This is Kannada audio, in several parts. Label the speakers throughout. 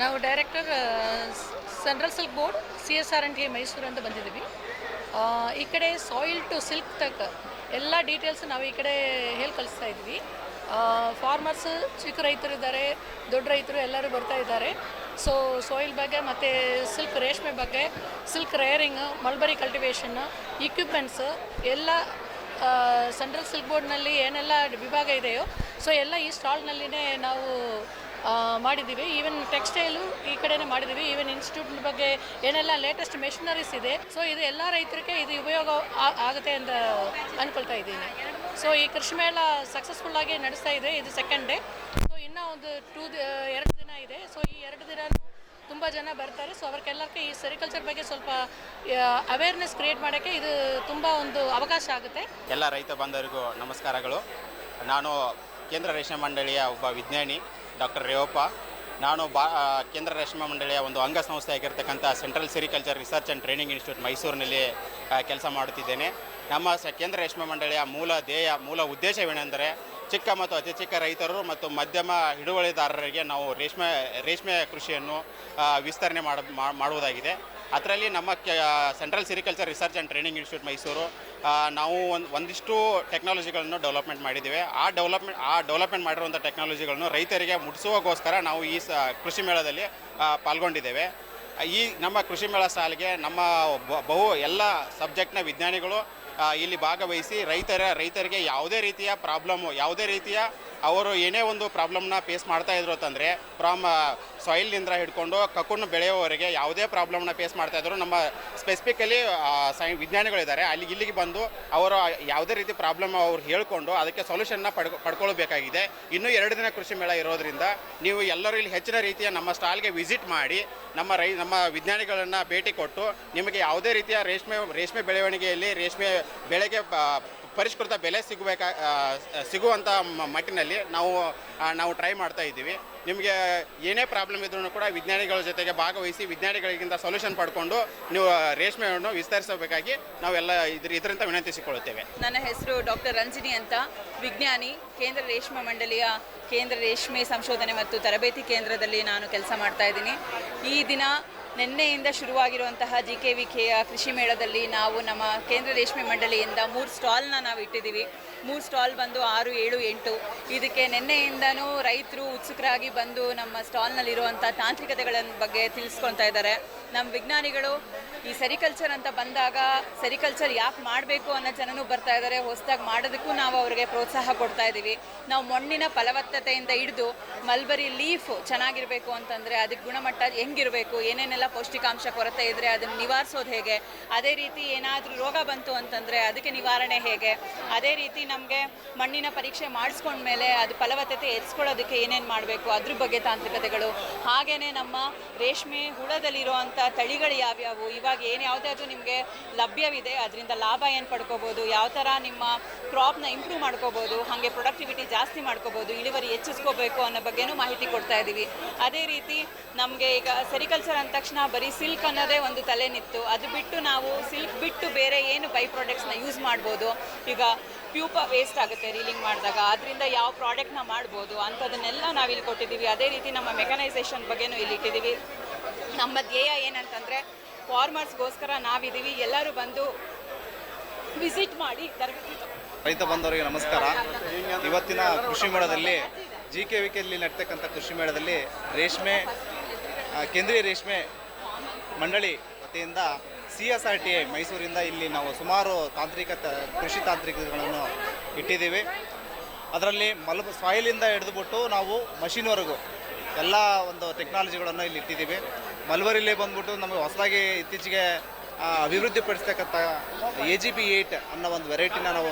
Speaker 1: ನಾವು director central silk board CSR&T Mysuru ಅಂತ ಬಂದಿದ್ದೀವಿ. ಈ ಕಡೆ ಸಾಯಿಲ್ ಟು ಸಿಲ್ಕ್ ತಕ್ಕ ಎಲ್ಲ ಡೀಟೇಲ್ಸ್ ನಾವು ಈ ಕಡೆ ಹೇಳಿ ಕಳಿಸ್ತಾ ಇದ್ವಿ. ಫಾರ್ಮರ್ಸ್, ಚಿಕ್ಕ ರೈತರು ಇದ್ದಾರೆ, ದೊಡ್ಡ ರೈತರು ಎಲ್ಲರೂ ಬರ್ತಾ ಇದ್ದಾರೆ. ಸೊ ಸಾಯಿಲ್ ಬಗ್ಗೆ ಮತ್ತು ಸಿಲ್ಕ್ ರೇಷ್ಮೆ ಬಗ್ಗೆ, silk rearing, mulberry cultivation, equipments ಎಲ್ಲ ಸೆಂಟ್ರಲ್ ಸಿಲ್ಕ್ ಬೋರ್ಡ್ನಲ್ಲಿ ಏನೆಲ್ಲ ವಿಭಾಗ ಇದೆಯೋ ಸೊ ಎಲ್ಲ ಈ ಸ್ಟಾಲ್ನಲ್ಲಿನೇ ನಾವು ಮಾಡಿದ್ದೀವಿ. ಈವನ್ ಟೆಕ್ಸ್ಟೈಲು ಈ ಕಡೆನೇ ಮಾಡಿದ್ದೀವಿ. ಈವನ್ ಇನ್ಸ್ಟಿಟ್ಯೂಟ್ ಬಗ್ಗೆ ಏನೆಲ್ಲ ಲೇಟೆಸ್ಟ್ ಮೆಷಿನರೀಸ್ ಇದೆ, ಸೊ ಇದು ಎಲ್ಲ ರೈತರಿಗೆ ಇದು ಉಪಯೋಗ ಆಗುತ್ತೆ ಅಂತ ಅಂದ್ಕೊಳ್ತಾ ಇದ್ದೀನಿ. ಸೊ ಈ ಕೃಷಿ ಮೇಳ ಸಕ್ಸಸ್ಫುಲ್ಲಾಗಿ ನಡೆಸ್ತಾ ಇದೆ. ಇದು ಸೆಕೆಂಡ್ ಡೇ. ಸೊ ಇನ್ನೂ ಒಂದು 2 ದಿನ ಇದೆ. ಸೊ ಈ 2 ದಿನ ತುಂಬ ಜನ ಬರ್ತಾರೆ. ಸೊ ಅವ್ರಿಗೆಲ್ಲರಿಗೆ ಈ ಸೆರಿಕಲ್ಚರ್ ಬಗ್ಗೆ ಸ್ವಲ್ಪ ಅವೇರ್ನೆಸ್ ಕ್ರಿಯೇಟ್ ಮಾಡೋಕ್ಕೆ ಇದು ತುಂಬ ಒಂದು ಅವಕಾಶ ಆಗುತ್ತೆ.
Speaker 2: ಎಲ್ಲ ರೈತ ಬಾಂಧವರಿಗೂ ನಮಸ್ಕಾರಗಳು. ನಾನು ಕೇಂದ್ರ ರೇಷ್ಮೆ ಮಂಡಳಿಯ ಒಬ್ಬ ವಿಜ್ಞಾನಿ ಡಾಕ್ಟರ್ ರೇವಪ್ಪ. ನಾನು ಕೇಂದ್ರ ರೇಷ್ಮೆ ಮಂಡಳಿಯ ಒಂದು ಅಂಗಸಂಸ್ಥೆ ಆಗಿರ್ತಕ್ಕಂಥ central sericulture research and training institute ಮೈಸೂರಿನಲ್ಲಿ ಕೆಲಸ ಮಾಡುತ್ತಿದ್ದೇನೆ. ನಮ್ಮ ಕೇಂದ್ರ ರೇಷ್ಮೆ ಮಂಡಳಿಯ ಮೂಲ ಉದ್ದೇಶವೇನೆಂದರೆ ಚಿಕ್ಕ ಮತ್ತು ಅತಿ ಚಿಕ್ಕ ರೈತರು ಮತ್ತು ಮಧ್ಯಮ ಹಿಡುವಳಿದಾರರಿಗೆ ನಾವು ರೇಷ್ಮೆ ಕೃಷಿಯನ್ನು ವಿಸ್ತರಣೆ ಮಾಡುವುದಾಗಿದೆ. ಅದರಲ್ಲಿ ನಮ್ಮ central sericulture research and training institute Mysuru ನಾವು ಒಂದಿಷ್ಟು ಟೆಕ್ನಾಲಜಿಗಳನ್ನು ಡೆವಲಪ್ಮೆಂಟ್ ಮಾಡಿದ್ದೇವೆ. ಆ ಡೆವಲಪ್ಮೆಂಟ್ ಮಾಡಿರುವಂಥ ಟೆಕ್ನಾಲಜಿಗಳನ್ನು ರೈತರಿಗೆ ಮುಟ್ಟಿಸುವಗೋಸ್ಕರ ನಾವು ಈ ಕೃಷಿ ಮೇಳದಲ್ಲಿ ಪಾಲ್ಗೊಂಡಿದ್ದೇವೆ. ಈ ನಮ್ಮ ಕೃಷಿ ಮೇಳ ಸಾಲಿಗೆ ನಮ್ಮ ಎಲ್ಲ ಸಬ್ಜೆಕ್ಟ್ನ ವಿಜ್ಞಾನಿಗಳು ಇಲ್ಲಿ ಭಾಗವಹಿಸಿ ರೈತರಿಗೆ ಯಾವುದೇ ರೀತಿಯ ಅವರು ಏನೇ ಒಂದು ಪ್ರಾಬ್ಲಮ್ನ ಫೇಸ್ ಮಾಡ್ತಾಯಿದ್ರು ಅಂತಂದರೆ ಫ್ರಮ್ ಸಾಯಿಲ್ನಿಂದ ಹಿಡ್ಕೊಂಡು ಕಕ್ಕುನ್ನು ಬೆಳೆಯುವವರೆಗೆ ಯಾವುದೇ ಪ್ರಾಬ್ಲಮ್ನ ಫೇಸ್ ಮಾಡ್ತಾಯಿದ್ರು. ನಮ್ಮ ಸ್ಪೆಸಿಫಿಕಲಿ ವಿಜ್ಞಾನಿಗಳಿದ್ದಾರೆ, ಇಲ್ಲಿಗೆ ಬಂದು ಅವರು ಯಾವುದೇ ರೀತಿ ಪ್ರಾಬ್ಲಮ್ ಅವ್ರು ಹೇಳ್ಕೊಂಡು ಅದಕ್ಕೆ ಸೊಲ್ಯೂಷನ್ನ ಪಡ್ಕೊಳ್ಬೇಕಾಗಿದೆ. ಇನ್ನೂ 2 ದಿನ ಕೃಷಿ ಮೇಳ ಇರೋದ್ರಿಂದ ನೀವು ಎಲ್ಲರೂ ಇಲ್ಲಿ ಹೆಚ್ಚಿನ ರೀತಿಯ ನಮ್ಮ ಸ್ಟಾಲ್ಗೆ ವಿಸಿಟ್ ಮಾಡಿ ನಮ್ಮ ವಿಜ್ಞಾನಿಗಳನ್ನು ಭೇಟಿ ಕೊಟ್ಟು ನಿಮಗೆ ಯಾವುದೇ ರೀತಿಯ ರೇಷ್ಮೆ ಬೆಳವಣಿಗೆಯಲ್ಲಿ ರೇಷ್ಮೆ ಬೆಳೆಗೆ ಪರಿಷ್ಕೃತ ಬೆಲೆ ಸಿಗುವಂಥ ಮಟ್ಟಿನಲ್ಲಿ ನಾವು ಟ್ರೈ ಮಾಡ್ತಾ ಇದ್ದೀವಿ. ನಿಮಗೆ ಏನೇ ಪ್ರಾಬ್ಲಮ್ ಇದ್ರೂ ಕೂಡ ವಿಜ್ಞಾನಿಗಳ ಜೊತೆಗೆ ಭಾಗವಹಿಸಿ ವಿಜ್ಞಾನಿಗಳಿಗಿಂತ ಸೊಲ್ಯೂಷನ್ ಪಡ್ಕೊಂಡು ನೀವು ರೇಷ್ಮೆಯನ್ನು ವಿಸ್ತರಿಸಬೇಕಾಗಿ ನಾವೆಲ್ಲ ಇದರಿಂದ ವಿನಂತಿಸಿಕೊಳ್ಳುತ್ತೇವೆ.
Speaker 3: ನನ್ನ ಹೆಸರು ಡಾಕ್ಟರ್ ರಂಜಿನಿ ಅಂತ, ವಿಜ್ಞಾನಿ, ಕೇಂದ್ರ ರೇಷ್ಮೆ ಮಂಡಳಿಯ ಕೇಂದ್ರ ರೇಷ್ಮೆ ಸಂಶೋಧನೆ ಮತ್ತು ತರಬೇತಿ ಕೇಂದ್ರದಲ್ಲಿ ನಾನು ಕೆಲಸ ಮಾಡ್ತಾ ಇದ್ದೀನಿ. ಈ ದಿನ ನಿನ್ನೆಯಿಂದ ಶುರುವಾಗಿರುವಂತಹ GKVKಯ ಕೃಷಿ ಮೇಳದಲ್ಲಿ ನಾವು ನಮ್ಮ ಕೇಂದ್ರ ರೇಷ್ಮೆ ಮಂಡಳಿಯಿಂದ 3 ಸ್ಟಾಲ್ನ ನಾವು ಇಟ್ಟಿದ್ದೀವಿ. 3 ಸ್ಟಾಲ್ ಬಂದು 6, 7, 8. ಇದಕ್ಕೆ ನಿನ್ನೆಯಿಂದನೂ ರೈತರು ಉತ್ಸುಕರಾಗಿ ಬಂದು ನಮ್ಮ ಸ್ಟಾಲ್ನಲ್ಲಿರುವಂಥ ತಾಂತ್ರಿಕತೆಗಳ ಬಗ್ಗೆ ತಿಳಿಸ್ಕೊಳ್ತಾ ಇದ್ದಾರೆ. ನಮ್ಮ ವಿಜ್ಞಾನಿಗಳು ಈ ಸೆರಿಕಲ್ಚರ್ ಅಂತ ಬಂದಾಗ ಸೆರಿಕಲ್ಚರ್ ಯಾಕೆ ಮಾಡಬೇಕು ಅನ್ನೋ ಜನನೂ ಬರ್ತಾ ಇದ್ದಾರೆ. ಹೊಸದಾಗಿ ಮಾಡೋದಕ್ಕೂ ನಾವು ಅವರಿಗೆ ಪ್ರೋತ್ಸಾಹ ಕೊಡ್ತಾ ಇದ್ದೀವಿ. ನಾವು ಮಣ್ಣಿನ ಫಲವತ್ತತೆಯಿಂದ ಹಿಡಿದು ಮಲ್ಬರಿ ಲೀಫ್ ಚೆನ್ನಾಗಿರಬೇಕು ಅಂತಂದರೆ ಅದಕ್ಕೆ ಗುಣಮಟ್ಟ ಹೆಂಗಿರಬೇಕು, ಏನೇನೆಲ್ಲ ಪೌಷ್ಟಿಕಾಂಶ ಕೊರತೆ ಇದ್ದರೆ ಅದನ್ನು ನಿವಾರಿಸೋದು ಹೇಗೆ, ಅದೇ ರೀತಿ ಏನಾದರೂ ರೋಗ ಬಂತು ಅಂತಂದರೆ ಅದಕ್ಕೆ ನಿವಾರಣೆ ಹೇಗೆ, ಅದೇ ರೀತಿ ನಮಗೆ ಮಣ್ಣಿನ ಪರೀಕ್ಷೆ ಮಾಡಿಸ್ಕೊಂಡ್ಮೇಲೆ ಅದು ಫಲವತ್ತತೆ ಹೆಚ್ಚಿಸ್ಕೊಳ್ಳೋದಕ್ಕೆ ಏನೇನು ಮಾಡಬೇಕು ಅದ್ರ ಬಗ್ಗೆ ತಾಂತ್ರಿಕತೆಗಳು. ಹಾಗೆಯೇ ನಮ್ಮ ರೇಷ್ಮೆ ಹುಳದಲ್ಲಿರುವಂಥ ತಳಿಗಳು ಯಾವ್ಯಾವು, ಇವಾಗ ಯಾವುದಾದ್ರೂ ನಿಮಗೆ ಲಭ್ಯವಿದೆ, ಅದರಿಂದ ಲಾಭ ಏನು ಪಡ್ಕೋಬೋದು, ಯಾವ ಥರ ನಿಮ್ಮ ಕ್ರಾಪ್ನ ಇಂಪ್ರೂವ್ ಮಾಡ್ಕೋಬೋದು, ಹಾಗೆ ಪ್ರೊಡಕ್ಟಿವಿಟಿ ಜಾಸ್ತಿ ಮಾಡ್ಕೋಬೋದು, ಇಳುವರಿ ಹೆಚ್ಚಿಸ್ಕೋಬೇಕು ಅನ್ನೋ ಬಗ್ಗೆನೂ ಮಾಹಿತಿ ಕೊಡ್ತಾ ಇದ್ದೀವಿ. ಅದೇ ರೀತಿ ನಮಗೆ ಈಗ ಸೆರಿಕಲ್ಚರ್ ಅಂದ ತಕ್ಷಣ ಬರೀ ಸಿಲ್ಕ್ ಅನ್ನೋದೇ ಒಂದು ತಲೆನಿತ್ತು. ಅದು ಬಿಟ್ಟು ನಾವು ಸಿಲ್ಕ್ ಬಿಟ್ಟು ಬೇರೆ ಏನು ಬೈ ಪ್ರಾಡಕ್ಟ್ಸ್ನ ಯೂಸ್ ಮಾಡ್ಬೋದು. ಈಗ ಪ್ಯೂಪ ವೇಸ್ಟ್ ಆಗುತ್ತೆ ರೀಲಿಂಗ್ ಮಾಡಿದಾಗ, ಅದರಿಂದ ಯಾವ ಪ್ರಾಡಕ್ಟ್ನ ಮಾಡ್ಬೋದು ಅಂಥದನ್ನೆಲ್ಲ ನಾವಿಲ್ಲಿ ಕೊಟ್ಟಿದ್ದೀವಿ. ಅದೇ ರೀತಿ ನಮ್ಮ ಮೆಕನೈಸೇಷನ್ ಬಗ್ಗೆನೂ ಇಲ್ಲಿ ಇಟ್ಟಿದ್ದೀವಿ. ನಮ್ಮ ಧ್ಯೇಯ ಏನಂತಂದರೆ ಫಾರ್ಮರ್ಸ್ಗೋಸ್ಕರ ನಾವಿದ್ದೀವಿ, ಎಲ್ಲರೂ ಬಂದು ವಿಸಿಟ್ ಮಾಡಿ ತರಬೇತಿ.
Speaker 4: ರೈತ ಬಂದವರಿಗೆ ನಮಸ್ಕಾರ. ಇವತ್ತಿನ ಕೃಷಿ ಮೇಳದಲ್ಲಿ GKVKಯಲ್ಲಿ ನಡ್ತಕ್ಕಂಥ ಕೃಷಿ ಮೇಳದಲ್ಲಿ ಕೇಂದ್ರೀಯ ರೇಷ್ಮೆ ಮಂಡಳಿ ವತಿಯಿಂದ CSR&T ಮೈಸೂರಿಂದ ಇಲ್ಲಿ ನಾವು ಸುಮಾರು ಕೃಷಿ ತಾಂತ್ರಿಕಗಳನ್ನು ಇಟ್ಟಿದ್ದೀವಿ. ಅದರಲ್ಲಿ ಸಾಯಿಲಿಂದ ಹಿಡಿದುಬಿಟ್ಟು ನಾವು ಮಷಿನ್ವರೆಗೂ ಎಲ್ಲ ಒಂದು ಟೆಕ್ನಾಲಜಿಗಳನ್ನು ಇಲ್ಲಿ ಇಟ್ಟಿದ್ದೀವಿ. ಮಲ್ಬರಿಲಿ ಬಂದ್ಬಿಟ್ಟು ನಮಗೆ ಹೊಸದಾಗಿ ಇತ್ತೀಚೆಗೆ ಅಭಿವೃದ್ಧಿಪಡಿಸ್ತಕ್ಕಂಥ AGP 8 ಅನ್ನೋ ಒಂದು ವೆರೈಟಿನ ನಾವು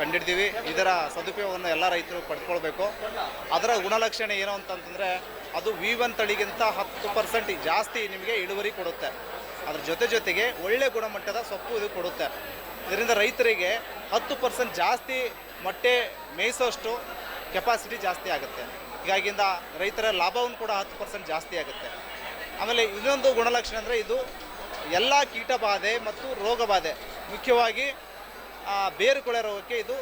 Speaker 4: ಕಂಡಿಡ್ತೀವಿ. ಇದರ ಸದುಪಯೋಗವನ್ನು ಎಲ್ಲ ರೈತರು ಪಡ್ಕೊಳ್ಬೇಕು. ಅದರ ಗುಣಲಕ್ಷಣ ಏನು ಅಂತಂತಂದರೆ ಅದು V1 ತಳಿಗಿಂತ 10% ಜಾಸ್ತಿ ನಿಮಗೆ ಇಳುವರಿ ಕೊಡುತ್ತೆ. ಅದ್ರ ಜೊತೆಗೆ ಒಳ್ಳೆ ಗುಣಮಟ್ಟದ ಸೊಪ್ಪು ಇದು ಕೊಡುತ್ತೆ. ಇದರಿಂದ ರೈತರಿಗೆ 10% ಜಾಸ್ತಿ ಮೊಟ್ಟೆ ಮೇಯಿಸೋಷ್ಟು ಕೆಪಾಸಿಟಿ ಜಾಸ್ತಿ ಆಗುತ್ತೆ. ಹೀಗಾಗಿಂದ ರೈತರ ಲಾಭವನ್ನು ಕೂಡ 10% ಜಾಸ್ತಿ ಆಗುತ್ತೆ. ಆಮೇಲೆ ಇನ್ನೊಂದು ಗುಣಲಕ್ಷಣ ಅಂದರೆ ಇದು ಎಲ್ಲ ಕೀಟಬಾಧೆ ಮತ್ತು ರೋಗಬಾಧೆ, ಮುಖ್ಯವಾಗಿ ಬೇರುಕೊಳೆ ರೋಗಕ್ಕೆ ಇದು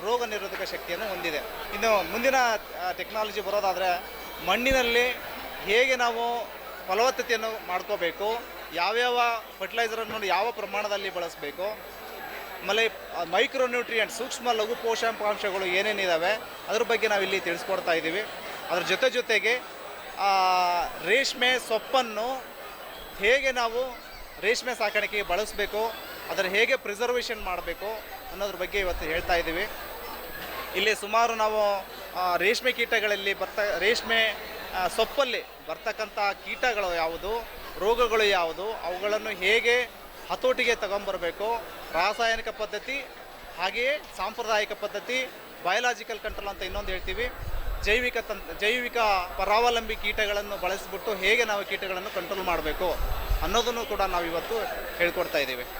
Speaker 4: ರೋಗ ನಿರೋಧಕ ಶಕ್ತಿಯನ್ನು ಹೊಂದಿದೆ. ಇನ್ನು ಮುಂದಿನ ಟೆಕ್ನಾಲಜಿ ಬರೋದಾದರೆ ಮಣ್ಣಿನಲ್ಲಿ ಹೇಗೆ ನಾವು ಫಲವತ್ತತೆಯನ್ನು ಮಾಡ್ಕೋಬೇಕು, ಯಾವ್ಯಾವ ಫರ್ಟಿಲೈಸರನ್ನು ಯಾವ ಪ್ರಮಾಣದಲ್ಲಿ ಬಳಸಬೇಕು, ಆಮೇಲೆ ಮೈಕ್ರೋನ್ಯೂಟ್ರಿಯೆಂಟ್ ಸೂಕ್ಷ್ಮ ಲಘು ಪೋಷಕಾಂಶಗಳು ಏನೇನಿದ್ದಾವೆ ಅದ್ರ ಬಗ್ಗೆ ನಾವಿಲ್ಲಿ ತಿಳಿಸ್ಕೊಡ್ತಾ ಇದ್ದೀವಿ. ಅದ್ರ ಜೊತೆಗೆ ರೇಷ್ಮೆ ಸೊಪ್ಪನ್ನು ಹೇಗೆ ನಾವು ರೇಷ್ಮೆ ಸಾಕಾಣಿಕೆಗೆ ಬಳಸಬೇಕು, ಅದನ್ನು ಹೇಗೆ ಪ್ರಿಸರ್ವೇಷನ್ ಮಾಡಬೇಕು ಅನ್ನೋದ್ರ ಬಗ್ಗೆ ಇವತ್ತು ಹೇಳ್ತಾ ಇದ್ದೀವಿ. ಇಲ್ಲಿ ಸುಮಾರು ನಾವು ರೇಷ್ಮೆ ಕೀಟಗಳಲ್ಲಿ ರೇಷ್ಮೆ ಸೊಪ್ಪಲ್ಲಿ ಬರ್ತಕ್ಕಂಥ ಕೀಟಗಳು ಯಾವುದು, ರೋಗಗಳು ಯಾವುದು, ಅವುಗಳನ್ನು ಹೇಗೆ ಹತೋಟಿಗೆ ತಗೊಂಬರಬೇಕು, ರಾಸಾಯನಿಕ ಪದ್ಧತಿ ಹಾಗೆಯೇ ಸಾಂಪ್ರದಾಯಿಕ ಪದ್ಧತಿ, ಬಯೋಲಾಜಿಕಲ್ ಕಂಟ್ರೋಲ್ ಅಂತ ಇನ್ನೊಂದು ಹೇಳ್ತೀವಿ, ಜೈವಿಕ ಪರಾವಲಂಬಿ ಕೀಟಗಳನ್ನು ಬಳಸಿಬಿಟ್ಟು ಹೇಗೆ ನಾವು ಕೀಟಗಳನ್ನು ಕಂಟ್ರೋಲ್ ಮಾಡಬೇಕು ಅನ್ನೋದನ್ನು ಕೂಡ ನಾವು ಇವತ್ತು ಹೇಳ್ಕೊಡ್ತಾ ಇದ್ದೀವಿ.